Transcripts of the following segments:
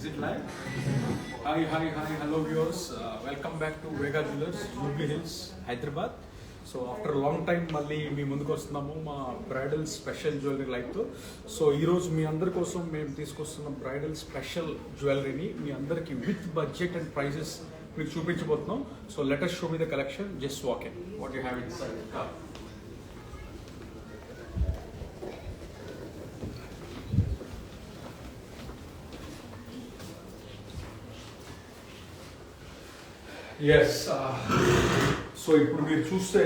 it live? Hi, hello viewers. Welcome back to Vega Jewelers, Jubilee Hills, Hyderabad. So after a long time, మళ్ళీ మీ ముందుకు వస్తున్నాము మా bridal special jewellery లైవ్తో. So ఈరోజు మీ అందరి కోసం మేము తీసుకొస్తున్న బ్రైడల్ స్పెషల్ జ్యువెలరీని మీ అందరికి విత్ బడ్జెట్ అండ్ ప్రైజెస్ మీకు చూపించబోతున్నాం. So let us show me the collection. Just walk in. What you have inside? Yes so ఇప్పుడు మీరు చూస్తే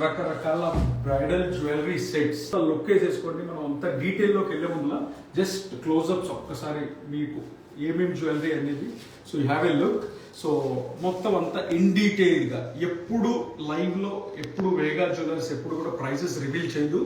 రకరకాల బ్రైడల్ జ్యువెలరీ సెట్స్ లుక్ వేసేసుకోండి. మనం అంత డీటెయిల్లోకి వెళ్ళే ముందులా జస్ట్ క్లోజ్అప్స్ ఒక్కసారి మీకు ఏమేమి జ్యువెలరీ అనేది. So you have a look. So మొత్తం అంతా ఇన్ డీటెయిల్గా ఎప్పుడు లైవ్లో ఎప్పుడు వేగా జ్యువెలర్స్ ఎప్పుడు కూడా ప్రైజెస్ రివీల్ చేయదు,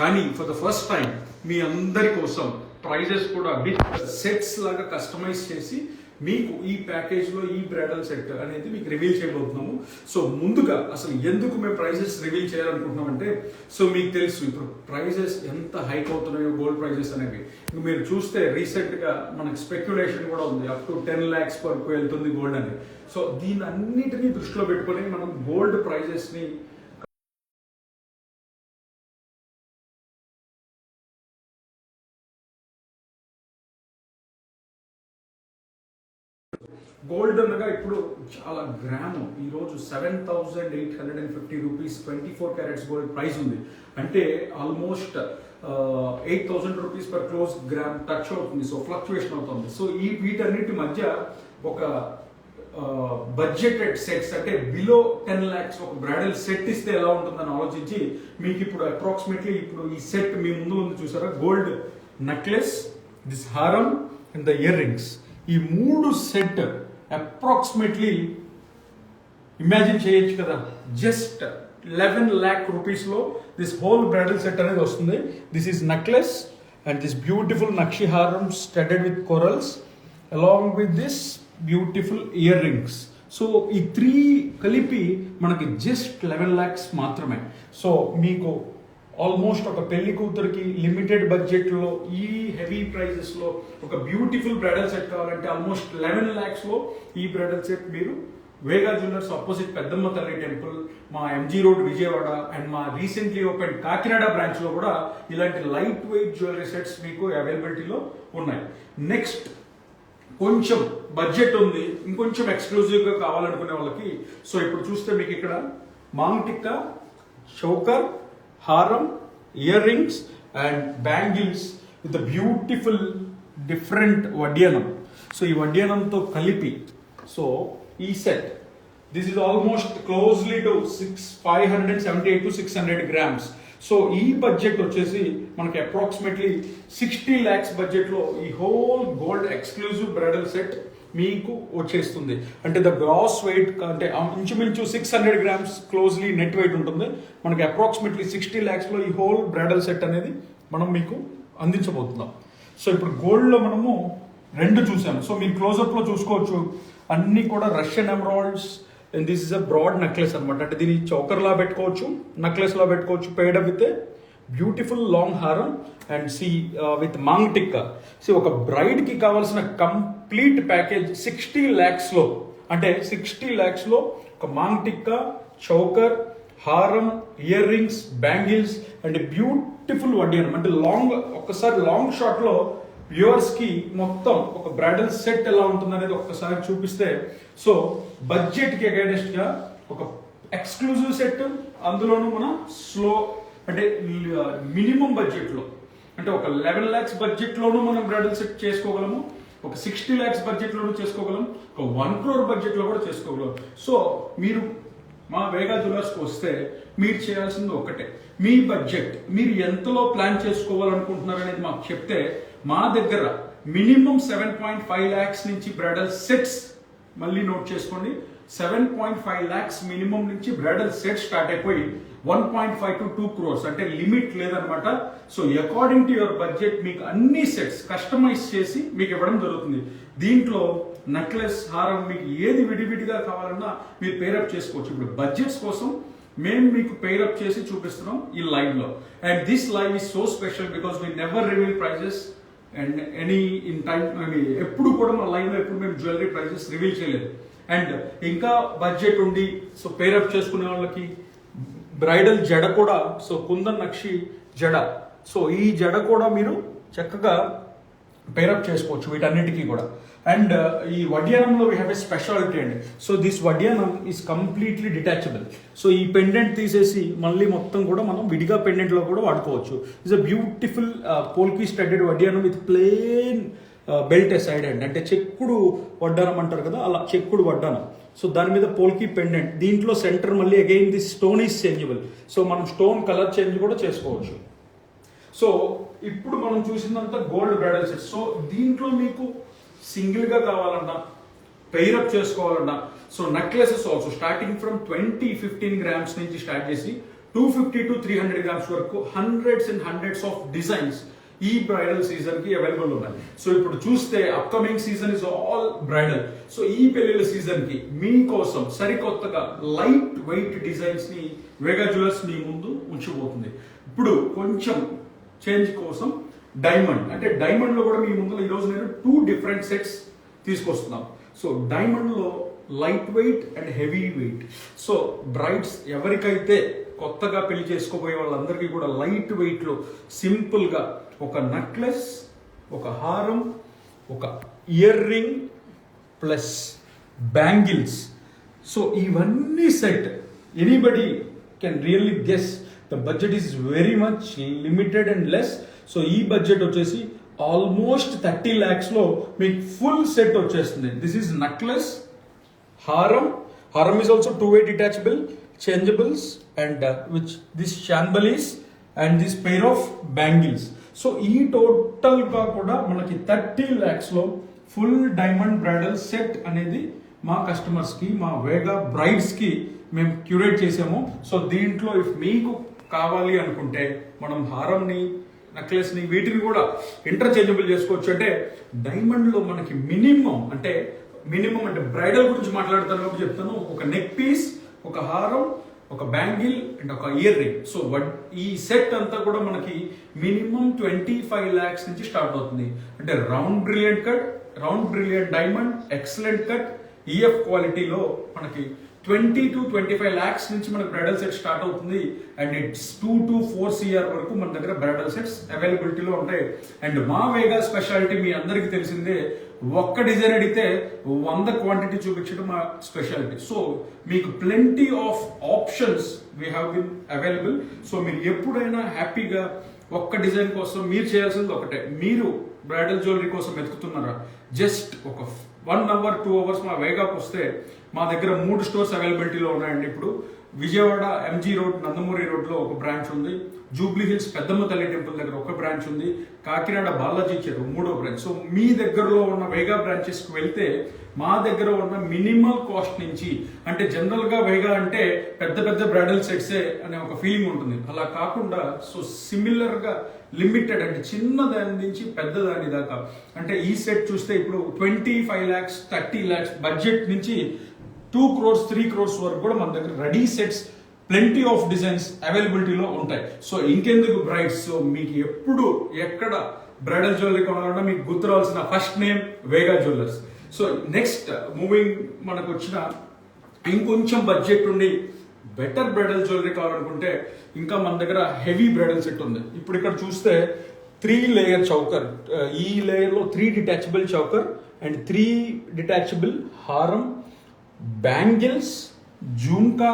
కానీ ఫర్ ద ఫస్ట్ టైం మీ అందరి కోసం ప్రైజెస్ కూడా బిగ్ సెట్స్ లాగా కస్టమైజ్ చేసి మీకు ఈ ప్యాకేజ్లో ఈ బ్రైడల్ సెట్ అనేది మీకు రివీల్ చేయబోతున్నాము. సో ముందుగా అసలు ఎందుకు మేము ప్రైజెస్ రివీల్ చేయాలనుకుంటున్నామంటే, సో మీకు తెలుసు ఇప్పుడు ప్రైజెస్ ఎంత హైక్ అవుతున్నాయో గోల్డ్ ప్రైజెస్ అనేవి. మీరు చూస్తే రీసెంట్గా మనకి స్పెక్యులేషన్ కూడా ఉంది, అప్ టు 10 lakhs వరకు వెళ్తుంది గోల్డ్ అని. సో దీని అన్నిటినీ దృష్టిలో పెట్టుకొని మనం గోల్డ్ ప్రైజెస్ని గోల్డ్ అనగా ఇప్పుడు చాలా గ్రాము ఈరోజు 7,850 రూపీస్ 24 క్యారెట్స్ గోల్డ్ ప్రైస్ ఉంది. అంటే almost 8,000 rupees per close gram touch అవుతుంది. సో ఫ్లక్చుయేషన్ అవుతుంది. సో వీటన్నిటి మధ్య ఒక బడ్జెటెడ్ సెట్స్ అంటే బిలో 10 lakhs ఒక బ్రైడల్ సెట్ ఇస్తే ఎలా ఉంటుందని ఆలోచించి మీకు ఇప్పుడు అప్రాక్సిమేట్లీ ఇప్పుడు ఈ సెట్ మీ ముందు ఉంది చూసారా, గోల్డ్ నెక్లెస్, దిస్ హారం అండ్ ద ఇయర్ రింగ్స్. ఈ మూడు సెట్ అప్రాక్సిమేట్లీ ఇమాజిన్ చేయొచ్చు కదా, జస్ట్ 11 lakh రూపీస్లో దిస్ హోల్ బ్రైడల్ సెట్ అనేది వస్తుంది. This is necklace and this beautiful నక్షి హారం studded with corals along with this beautiful earrings. So ఈ 3 కలిపి మనకి జస్ట్ 11 lakhs మాత్రమే. సో మీకు ఆల్మోస్ట్ ఒక పెళ్లి కూతురికి లిమిటెడ్ బడ్జెట్లో ఈ హెవీ ప్రైజెస్లో ఒక బ్యూటిఫుల్ బ్రైడల్ సెట్ కావాలంటే ఆల్మోస్ట్ 11 lakhsలో ఈ బ్రైడల్ సెట్ మీరు వేగా జ్యువెలర్స్ ఆపోజిట్ పెద్దమ్మ తల్లి టెంపుల్, మా ఎంజీ రోడ్ విజయవాడ అండ్ మా రీసెంట్లీ ఓపెన్ కాకినాడ బ్రాంచ్లో కూడా ఇలాంటి లైట్ వెయిట్ జ్యువెలరీ సెట్స్ మీకు అవైలబిలిటీలో ఉన్నాయి. నెక్స్ట్ కొంచెం బడ్జెట్ ఉంది, ఇంకొంచెం ఎక్స్క్లూజివ్గా కావాలనుకునే వాళ్ళకి సో ఇప్పుడు చూస్తే మీకు ఇక్కడ మాంగ్ టిక్కా, చోకర్, హారం, earrings and bangles with beautiful different వడ్యానం. సో ఈ వడ్యానంతో కలిపి సో ఈ set this is almost closely to 578 to 600 grams. So ఈ బడ్జెట్ వచ్చేసి మనకి అప్రాక్సిమేట్లీ 60 lakhs బడ్జెట్లో ఈ whole gold exclusive bridal set మీకు వచ్చేస్తుంది. అంటే ద గ్రాస్ వెయిట్ అంటే ఇంచుమించు 600 grams క్లోజ్లీ నెట్ వెయిట్ ఉంటుంది. మనకి అప్రాక్సిమేట్లీ 60 lakhsలో ఈ హోల్ బ్రైడల్ సెట్ అనేది మనం మీకు అందించబోతున్నాం. సో ఇప్పుడు గోల్డ్లో మనము 2 చూసాము. సో మీరు క్లోజప్లో చూసుకోవచ్చు, అన్నీ కూడా Russian emeralds and this is a broad necklace అనమాట. అంటే దీన్ని చౌకర్లా పెట్టుకోవచ్చు, నెక్లెస్లా పెట్టుకోవచ్చు, పేడ్ విత్ బ్యూటిఫుల్ లాంగ్ హారం and see with maang tikka. See ఒక బ్రైడ్కి కావాల్సిన కంప్లీట్ ప్యాకేజ్ 60 lakhsలో అంటే 60 lakhsలో ఒక మాంగ్ టిక్కా, చౌకర్, హారం, earrings, bangles and beautiful వడ్యానం. అంటే లాంగ్ ఒక్కసారి లాంగ్ షాట్లో వ్యూవర్స్కి మొత్తం ఒక బ్రైడల్ సెట్ ఎలా ఉంటుంది అనేది ఒక్కసారి చూపిస్తే సో బడ్జెట్కి అగైనెస్ట్గా ఒక ఎక్స్క్లూజివ్ సెట్, అందులోనూ మన స్లో అంటే మినిమం బడ్జెట్లో అంటే ఒక 11 lakhs బడ్జెట్లోనూ మనం బ్రైడల్ సెట్ చేసుకోగలము, ఒక 60 lakhs బడ్జెట్లోనూ చేసుకోగలం, ఒక 1 crore బడ్జెట్లో కూడా చేసుకోగలం. సో మీరు మా వేగా జ్యువెలర్స్కి వస్తే మీరు చేయాల్సింది ఒకటే, మీ బడ్జెట్ మీరు ఎంతలో ప్లాన్ చేసుకోవాలనుకుంటున్నారు అనేది మాకు చెప్తే మా దగ్గర మినిమం 7.5 lakhs నుంచి బ్రైడల్ సెట్స్, మళ్ళీ నోట్ చేసుకోండి, 7.5 lakhs మినిమం నుంచి బ్రైడల్ సెట్ స్టార్ట్ అయిపోయి 1.5 to 2 crores అంటే లిమిట్ లేదనమాట. So according to your budget మీకు అన్ని సెట్స్ కస్టమైజ్ చేసి మీకు ఇవ్వడం జరుగుతుంది. దీంట్లో నెక్లెస్, హారం మీకు ఏది విడివిడిగా కావాలన్నా మీరు పేరప్ చేసుకోవచ్చు. ఇప్పుడు బడ్జెట్స్ కోసం మేము మీకు పేరప్ చేసి చూపిస్తున్నాం ఈ లైవ్ లో. And this live is so special because we never reveal prices and any in time ఎప్పుడు కూడా మన లైవ్లో ఎప్పుడు మేము జ్యువెలరీ ప్రైజెస్ రివీల్ చేయలేదు. అండ్ ఇంకా బడ్జెట్ ఉండి సో పేరప్ చేసుకునే వాళ్ళకి బ్రైడల్ జడ కూడా, సో కుందన్ నక్షి జడ, సో ఈ జడ కూడా మీరు చక్కగా పేరప్ చేసుకోవచ్చు వీటన్నిటికీ కూడా. అండ్ ఈ వడ్యానంలో వీ హ్యావ్ ఎ స్పెషాలిటీ అండి. సో దిస్ వడ్యానం ఈస్ కంప్లీట్లీ డిటాచబుల్. సో ఈ పెండెంట్ తీసేసి మళ్ళీ మొత్తం కూడా మనం విడిగా పెండెంట్లో కూడా వాడుకోవచ్చు. It's a beautiful polki studded వడ్యానం with plain belt side and అంటే చెక్కుడు వడ్డానం అంటారు కదా, అలా చెక్కుడు వడ్డానం. సో దాని మీద పోల్కీ పెండెంట్, దీంట్లో సెంటర్ మళ్ళీ again this stone is changeable. So మనం స్టోన్ కలర్ చేంజ్ కూడా చేసుకోవచ్చు. సో ఇప్పుడు మనం చూసినంత గోల్డ్ బ్రైడల్ సెట్. సో దీంట్లో మీకు సింగిల్ గా కావాలన్నా, పెయిరప్ చేసుకోవాలన్నా, so necklaces also starting from 15 grams నుంచి స్టార్ట్ చేసి 250 to 300 గ్రామ్స్ వరకు hundreds and hundreds of designs ఈ బ్రైడల్ సీజన్ కి అవైలబుల్ ఉన్నాయి. సో ఇప్పుడు చూస్తే upcoming season is all bridal. So ఈ పెళ్లిళ్ళ సీజన్ కి మీకోసం సరికొత్తగా లైట్ వెయిట్ డిజైన్స్ ని వేగా జ్యువెలర్స్ మీ ముందు ఉంచబోతుంది. ఇప్పుడు కొంచెం చేంజ్ కోసం డైమండ్, అంటే డైమండ్ లో కూడా మీ ముందు ఈ రోజు నేను 2 డిఫరెంట్ సెట్స్ తీసుకొస్తున్నాం. సో డైమండ్ లో light weight and heavy weight. So brides ఎవరికైతే కొత్తగా పెళ్లి చేసుకోబోయే వాళ్ళందరికీ కూడా లైట్ వెయిట్ లో సింపుల్ గా ఒక నెక్లెస్, ఒక హారం, ఒక earring plus bangles. So ఇవన్నీ set anybody can really guess the budget is very much limited and less. So ఈ బడ్జెట్ వచ్చేసి ఆల్మోస్ట్ 30 lakhs లో మీకు ఫుల్ సెట్ వచ్చేస్తుంది. దిస్ ఈస్ నెక్లెస్, హారం is also 2-way detachable, changeables and which this chandeliers and this pair of bangles. So ఈ total గా కూడా మనకి 30 lakhs లో ఫుల్ డైమండ్ బ్రైడల్ సెట్ అనేది మా కస్టమర్స్ కి, మా వేగా బ్రైడ్స్ కి మేము క్యూరేట్ చేసాము. సో దీంట్లో ఇఫ్ మీకు కావాలి అనుకుంటే మనం హారంని, నెక్లెస్ ని వీటిని కూడా ఇంటర్చేంజబుల్ చేసుకోవచ్చు. అంటే డైమండ్ లో మనకి మినిమం అంటే బ్రైడల్ గురించి మాట్లాడతాను చెప్తాను. ఒక నెక్ పీస్, ఒక హారం, ఒక బ్యాంగిల్ అండ్ ఒక ఇయర్ రింగ్. సో ఈ సెట్ అంతా కూడా మనకి మినిమం 25 lakhs నుంచి స్టార్ట్ అవుతుంది. అంటే round brilliant cut, round brilliant diamond, excellent cut, EF క్వాలిటీలో మనకి 20 to 25 lakhs నుంచి మనకు బ్రైడల్ సెట్ స్టార్ట్ అవుతుంది. అండ్ ఇట్స్ 2 to 4 CR వరకు మన దగ్గర బ్రైడల్ సెట్స్ అవైలబిలిటీలో ఉంటాయి. అండ్ మా వేగా స్పెషాలిటీ మీ అందరికీ తెలిసిందే, ఒక్క డిజైన్ అడిగితే 100 క్వాంటిటీ చూపించడం మా స్పెషాలిటీ. సో మీకు plenty of options we have been available. So మీరు ఎప్పుడైనా హ్యాపీగా ఒక్క డిజైన్ కోసం మీరు చేయాల్సింది ఒకటే, మీరు బ్రైడల్ జ్యువెలరీ కోసం వెతుకుతున్నారా, జస్ట్ ఒక 1 hour 2 hours మా వేగాకు వస్తే మా దగ్గర 3 స్టోర్స్ అవైలబిలిటీలో ఉన్నాయండి. ఇప్పుడు విజయవాడ MG రోడ్, నందమూరి రోడ్లో ఒక బ్రాంచ్ ఉంది, జూబ్లీ హిల్స్ పెద్దమ్మ తల్లి టెంపుల్ దగ్గర ఒక బ్రాంచ్ ఉంది, కాకినాడ బాలాజీ చెరువు 3వ బ్రాంచ్. సో మీ దగ్గరలో ఉన్న వేగా బ్రాంచెస్కి వెళ్తే మా దగ్గర ఉన్న మినిమల్ కాస్ట్ నుంచి, అంటే జనరల్ గా వేగా అంటే పెద్ద పెద్ద బ్రైడల్ సెట్సే అనే ఒక ఫీలింగ్ ఉంటుంది, అలా కాకుండా సో సిమిలర్ గా లిమిటెడ్ అంటే చిన్న దాని నుంచి పెద్ద దాని దాకా. అంటే ఈ సెట్ చూస్తే ఇప్పుడు 25 lakhs 30 lakhs బడ్జెట్ నుంచి 2 crores 3 crores వరకు కూడా మన దగ్గర ready sets plenty of designs అవైలబిలిటీలో ఉంటాయి. సో ఇంకెందుకు బ్రైడ్స్, సో మీకు ఎప్పుడు ఎక్కడ బ్రైడల్ జ్యువెలరీ కొనాలన్నా మీకు గుర్తు రావాల్సిన ఫస్ట్ నేమ్ వేగా జ్యువెలర్స్. సో నెక్స్ట్ మూవింగ్ మనకు వచ్చిన ఇంకొంచెం బడ్జెట్ ఉండి బెటర్ బ్రైడల్ జ్యువెలరీ కావాలనుకుంటే ఇంకా మన దగ్గర హెవీ బ్రైడల్ సెట్ ఉంది. ఇప్పుడు ఇక్కడ చూస్తే 3 layer చౌకర్, ఈ లేయర్ లో 3 detachable చౌకర్ అండ్ 3 detachable హారం, బ్యాంగిల్స్, జుంకా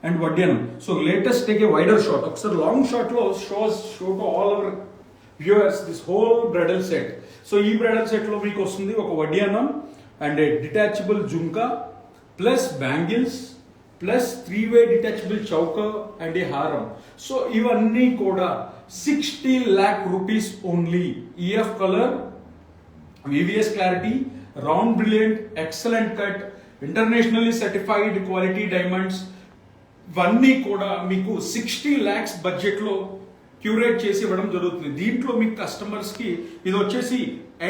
అండ్ వడ్డానం. So latest take a wider shot, ఒకసారి లాంగ్ షాట్ లో show to all our viewers this whole bridal set. So ఈ బ్రైడల్ సెట్ లో మీకు వస్తుంది ఒక వడ్డానం and a detachable jhumka plus bangles plus 3-way detachable choker and a హారం. సో ఇవన్నీ కూడా 60 lakh rupees only. EF colour, VVS clarity, round brilliant, excellent cut, internationally certified quality diamonds, ఇవన్నీ కూడా మీకు 60 lakhs బడ్జెట్ లో క్యూరేట్ చేసి ఇవ్వడం జరుగుతుంది. దీంట్లో మీకు కస్టమర్స్ కి ఇది వచ్చేసి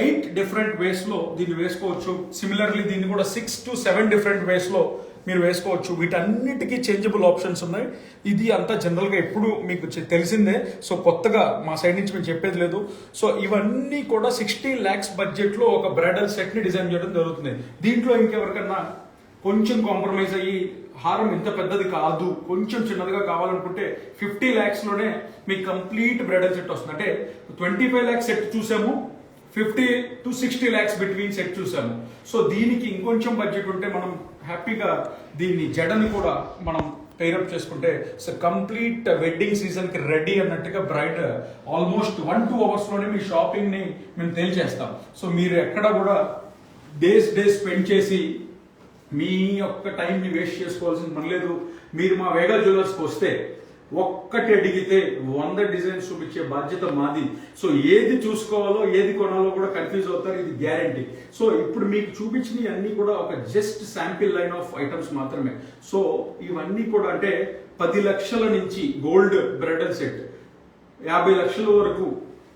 8 డిఫరెంట్ వేస్ లో దీన్ని వేసుకోవచ్చు. సిమిలర్లీ దీన్ని కూడా 6 to 7 డిఫరెంట్ వేస్ లో మీరు వేసుకోవచ్చు. వీటన్నిటికీ చేంజబుల్ ఆప్షన్స్ ఉన్నాయి. ఇది అంతా జనరల్ గా ఎప్పుడు మీకు తెలిసిందే, సో కొత్తగా మా సైడ్ నుంచి మేము చెప్పేది లేదు. సో ఇవన్నీ కూడా 60 lakhs బడ్జెట్ లో ఒక బ్రైడల్ సెట్ ని డిజైన్ చేయడం జరుగుతుంది. దీంట్లో ఇంకెవరికన్నా కొంచెం కాంప్రమైజ్ అయ్యి హారం ఇంత పెద్దది కాదు, కొంచెం చిన్నదిగా కావాలనుకుంటే 50 lakhs లోనే మీకు కంప్లీట్ బ్రైడల్ సెట్ వస్తుంది. అంటే 25 lakhs సెట్ చూసాము, 50 to 60 lakhs బిట్వీన్ సెట్ చూసాము. సో దీనికి ఇంకొంచెం బడ్జెట్ ఉంటే మనం హ్యాపీగా దీన్ని జడని కూడా మనం టైరప్ చేసుకుంటే సో కంప్లీట్ వెడ్డింగ్ సీజన్ కి రెడీ అన్నట్టుగా బ్రైడ్ ఆల్మోస్ట్ 1-2 hours లోనే మీ షాపింగ్ ని మేము తెలియజేస్తాం. సో మీరు ఎక్కడ కూడా డేస్ స్పెండ్ చేసి మీ యొక్క టైంని వేస్ట్ చేసుకోవాల్సిన పని లేదు. మీరు మా వేగా జ్యువెలర్స్కి వస్తే ఒక్కటి అడిగితే 100 డిజైన్స్ చూపించే బాధ్యత మాది. సో ఏది చూసుకోవాలో ఏది కొనాలో కూడా కన్ఫ్యూజ్ అవుతారు, ఇది గ్యారంటీ. సో ఇప్పుడు మీకు చూపించిన అన్ని కూడా ఒక just sample line of items మాత్రమే. సో ఇవన్నీ కూడా అంటే 10 లక్షల నుంచి గోల్డ్ బ్రైడల్ సెట్, 50 లక్షల వరకు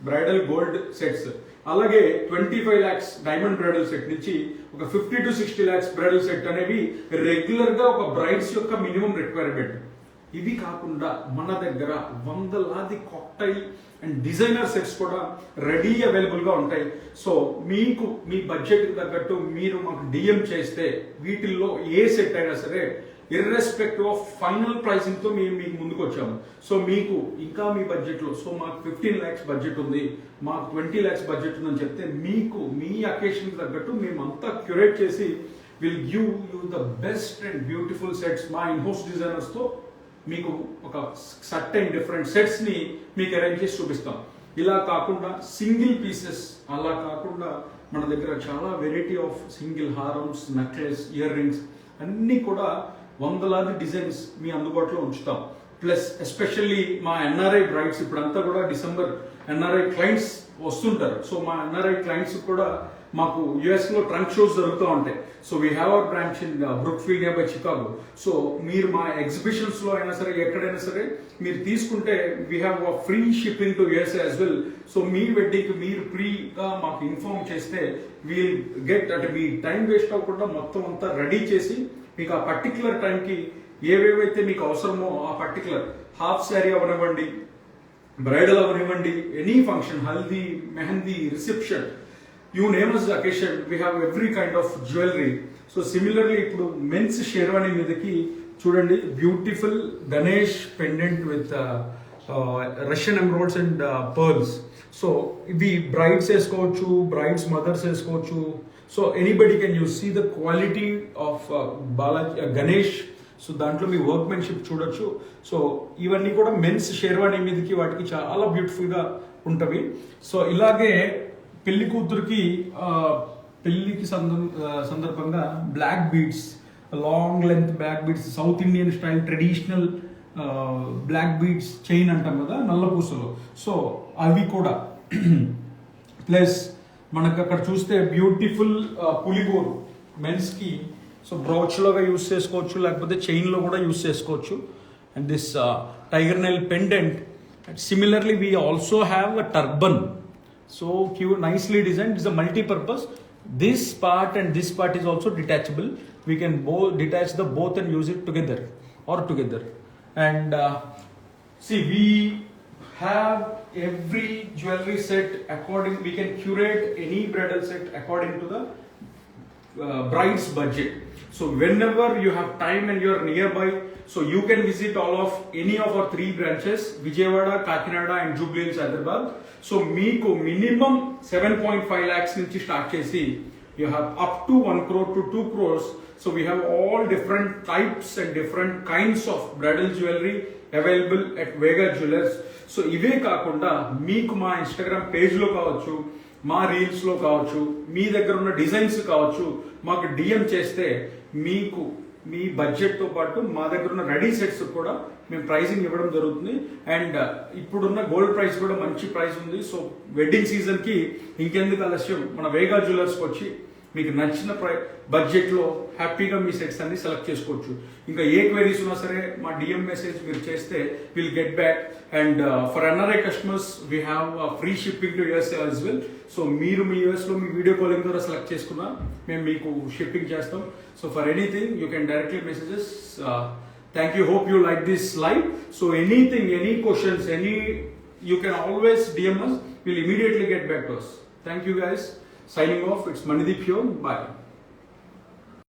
బ్రైడల్ గోల్డ్ సెట్స్, అలాగే 25 lakhs డైమండ్ బ్రైడల్ సెట్ నుంచి ఒక 50 to 60 lakhs బ్రైడల్ సెట్ అనేవి రెగ్యులర్ గా ఒక బ్రైడ్స్ యొక్క మినిమం రిక్వైర్మెంట్. ఇవి కాకుండా మన దగ్గర 100 కాక్టైల్ అండ్ డిజైనర్ సెట్స్ కూడా రెడీ అవైలబుల్ గా ఉంటాయి. సో మీకు మీ బడ్జెట్ తగ్గట్టు మీరు మాకు డిఎం చేస్తే వీటిల్లో ఏ సెట్ అయినా సరే ఇర్రెస్పెక్టివ్ ఆఫ్ ఫైనల్ ప్రైసింగ్ తో మేము మీకు ముందుకు వచ్చాము. సో మీకు ఇంకా మీ బడ్జెట్ లో సో మాకు 15 lakhs బడ్జెట్ ఉంది, మాకు 20 lakhs బడ్జెట్ ఉందని చెప్తే మీకు మీ అకేషన్ తగ్గట్టు మేమంతా క్యూరేట్ చేసి will give you the best and beautiful sets మా ఇన్హౌస్ డిజైనర్స్ తో మీకు ఒక సర్టెన్ డిఫరెంట్ సెట్స్ ని మీకు అరేంజ్ చేసి చూపిస్తాం. ఇలా కాకుండా సింగిల్ పీసెస్, అలా కాకుండా మన దగ్గర చాలా వెరైటీ ఆఫ్ సింగిల్ హారమ్స్, నెక్లెస్, ఇయర్ రింగ్స్ అన్ని కూడా 100 డిజైన్స్ మీ అందుబాటులో ఉంచుతాం. ప్లస్ ఎస్పెషల్లీ మా ఎన్ఆర్ఐ బ్రైడ్స్ ఇప్పుడంతా కూడా డిసెంబర్ ఎన్ఆర్ఐ క్లయింట్స్ వస్తుంటారు. సో మా ఎన్ఆర్ఐ క్లయింట్స్ కూడా మాకు యుఎస్ లో ట్రంక్ షోస్ జరుగుతూ ఉంటాయి. So we have our branch in Brookfield near by Chicago. So మీరు మా ఎగ్జిబిషన్స్ లో అయినా సరే ఎక్కడైనా సరే మీరు తీసుకుంటే we have free shipping to USA as well. So me wedding మీరు ఫ్రీగా మాకు ఇన్ఫార్మ్ చేస్తే వీల్ గెట్, అంటే మీ టైం వేస్ట్ అవ్వకుండా మొత్తం అంతా రెడీ చేసి మీకు ఆ పర్టికులర్ టైంకి ఏవేవైతే మీకు అవసరమో ఆ పర్టికులర్ హాఫ్ శారీ అవనివ్వండి, బ్రైడల్ అవనివ్వండి, any function, haldi, mehndi, reception, you name us the occasion, we have every kind of jewelry. So similarly ఇప్పుడు మెన్స్ షేర్వాణి మీదకి చూడండి beautiful Ganesh pendant with Russian emeralds and pearls. So ఇవి బ్రైడ్స్ వేసుకోవచ్చు, బ్రైడ్స్ మదర్స్ వేసుకోవచ్చు. So anybody can you see the quality of Balaji Ganesh. So దాంట్లో మీ workmanship చూడొచ్చు. So ఇవన్నీ కూడా మెన్స్ షేర్వాణి మీదకి వాటికి చాలా బ్యూటిఫుల్ గా ఉంటవి. సో ఇలాగే పెళ్లి కూతురికి పెళ్లికి సందర్భంగా black beads, long length black beads, south Indian style traditional black beads chain అంటాం కదా నల్లపూసలు. సో అవి కూడా ప్లస్ మనకు అక్కడ చూస్తే బ్యూటిఫుల్ పులిగోరు మెన్స్ కి. సో బ్రౌచ్ లాగా యూస్ చేసుకోవచ్చు, లేకపోతే చైన్ లో కూడా యూస్ చేసుకోవచ్చు. And this tiger nail pendant. Similarly we also have a turban. So cute, nicely designed. It's a multi-purpose. This part and this part is also detachable. We can detach the both and use it together or together. And see, we have every jewelry set according. We can curate any bridal set according to the bride's budget. So whenever you have time and you are nearby, so you can visit all of any of our 3 branches, Vijayawada, Kakinada and Jubilee Hills, Hyderabad. So meeku minimum 7.5 lakhs nunchi start chesi you have up to 1 crore to 2 crores. So we have all different types and different kinds of bridal jewelry available at Vega Jewelers. So ive kaakunda meeku ma Instagram page lo kavachu, మా reels లో కావచ్చు, మీ దగ్గర ఉన్న designs కావచ్చు, మాకు DM చేస్తే మీకు మీ budget తో పాటు మా దగ్గర ఉన్న రెడీ సెట్స్ కూడా మేము ప్రైసింగ్ ఇవ్వడం జరుగుతుంది. అండ్ ఇప్పుడున్న గోల్డ్ ప్రైస్ కూడా మంచి ప్రైస్ ఉంది. సో వెడ్డింగ్ సీజన్ కి ఇంకెందుకు ఆలస్యం, మన వేగా జ్యువెలర్స్కి వచ్చి మీకు నచ్చిన బడ్జెట్లో హ్యాపీగా మీ సెట్స్ అన్ని సెలెక్ట్ చేసుకోవచ్చు. ఇంకా ఏ క్వైరీస్ ఉన్నా సరే మా డిఎం మెసేజ్ మీరు చేస్తే will get back. And for NRI customers we have free shipping to USA as well. So మీరు మీ యూఎస్లో మీ వీడియో కాలింగ్ ద్వారా సెలెక్ట్ చేసుకున్నా మేము మీకు షిప్పింగ్ చేస్తాం. So for anything you can directly messages. Thank you. Hope you like this live. So anything, any questions, you can always DM us. We'll immediately get back to us. Thank you guys. Signing off. It's Manideep here. Bye.